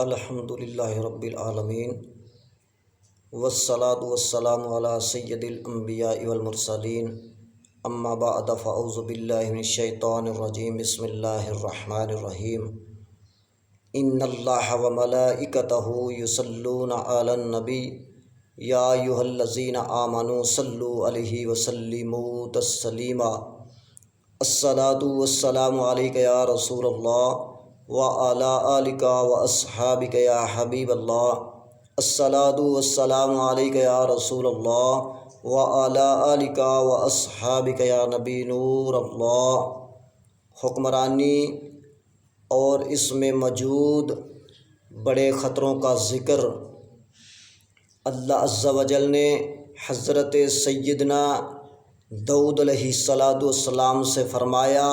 الحمد للہ رب العالمین والصلاة والسلام علی سید الانبیاء والمرسلین اما بعد فاعوذ باللہ من الشیطان الرجیم بسم اللہ الرحمن الرحیم ان اللہ وملائکتہ یصلون علی النبی یا ایھا الذین آمنوا صلوا علیہ وسلموا تسلیما الصلاۃ والسلام علیک یا رسول اللہ وعلی آلک واصحابک یا حبیب اللہ الصلاۃ والسلام علیک یا رسول اللہ وعلی آلک واصحابک یا نبی نور اللہ۔ حکمرانی اور اس میں موجود بڑے خطروں کا ذکر اللہ عز و جل نے حضرت سیدنا داؤد علیہ السلام سے فرمایا،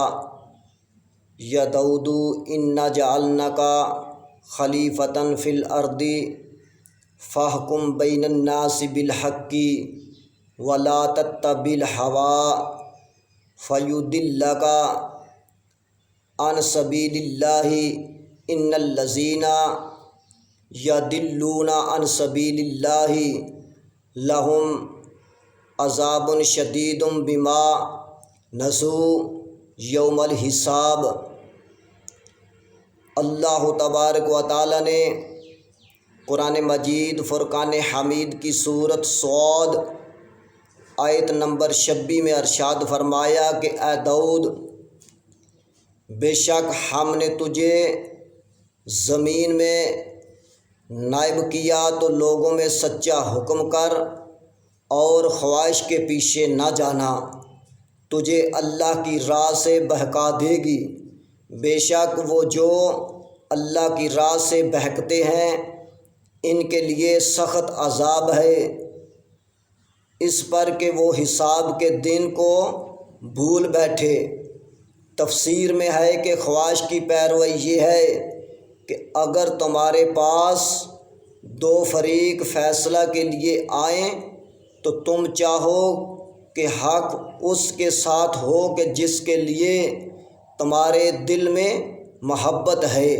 یا داؤد انا جعلناک خلیفۃ فی الارض فاحکم بین الناس بالحق ولا تتبع الہوی فیضلک عن سبیل اللہ ان الذین یضلون عن سبیل اللہ لہم عذاب شدید بما نسوا یوم الحساب۔ اللہ تبارک و تعالی نے قرآن مجید فرقان حمید کی سورت صاد آیت نمبر 26 میں ارشاد فرمایا کہ اے داؤد، بے شک ہم نے تجھے زمین میں نائب کیا تو لوگوں میں سچا حکم کر اور خواہش کے پیچھے نہ جانا، تجھے اللہ کی راہ سے بہکا دے گی۔ بے شک وہ جو اللہ کی راہ سے بہکتے ہیں ان کے لیے سخت عذاب ہے، اس پر کہ وہ حساب کے دن کو بھول بیٹھے۔ تفسیر میں ہے کہ خواہش کی پیروی یہ ہے کہ اگر تمہارے پاس دو فریق فیصلہ کے لیے آئیں تو تم چاہو کہ حق اس کے ساتھ ہو کہ جس کے لیے تمہارے دل میں محبت ہے۔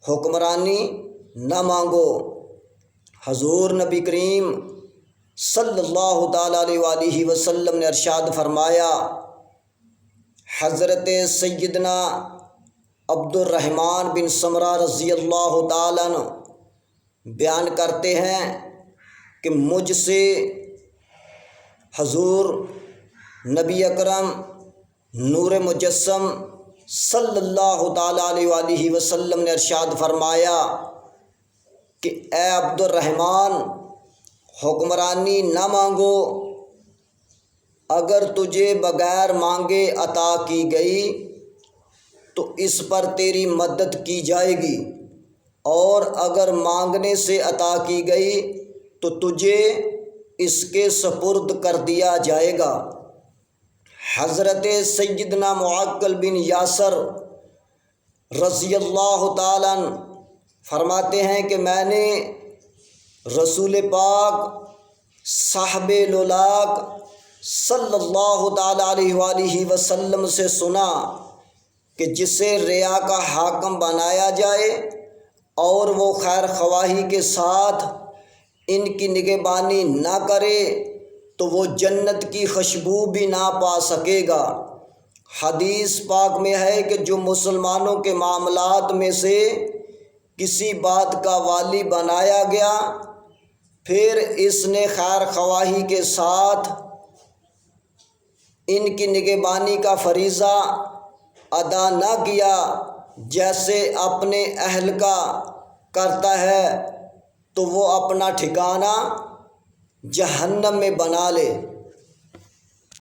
حکمرانی نہ مانگو۔ حضور نبی کریم صلی اللہ تعالیٰ علیہ وآلہ وسلم نے ارشاد فرمایا، حضرت سیدنا عبد الرحمن بن سمرہ رضی اللہ تعالیٰ عنہ بیان کرتے ہیں کہ مجھ سے حضور نبی اکرم نور مجسم صلی اللہ تعالیٰ علیہ وآلہ وسلم نے ارشاد فرمایا کہ اے عبد الرحمن، حکمرانی نہ مانگو، اگر تجھے بغیر مانگے عطا کی گئی تو اس پر تیری مدد کی جائے گی، اور اگر مانگنے سے عطا کی گئی تو تجھے اس کے سپرد کر دیا جائے گا۔ حضرت سیدنا معقل بن یاسر رضی اللہ تعالیٰ عنہ فرماتے ہیں کہ میں نے رسول پاک صاحب لولاک صلی اللہ تعالیٰ علیہ وآلہ وسلم سے سنا کہ جسے ریا کا حاکم بنایا جائے اور وہ خیر خواہی کے ساتھ ان کی نگہبانی نہ کرے تو وہ جنت کی خوشبو بھی نہ پا سکے گا۔ حدیث پاک میں ہے کہ جو مسلمانوں کے معاملات میں سے کسی بات کا والی بنایا گیا، پھر اس نے خیر خواہی کے ساتھ ان کی نگہبانی کا فریضہ ادا نہ کیا جیسے اپنے اہل کا کرتا ہے، تو وہ اپنا ٹھکانہ جہنم میں بنا لے۔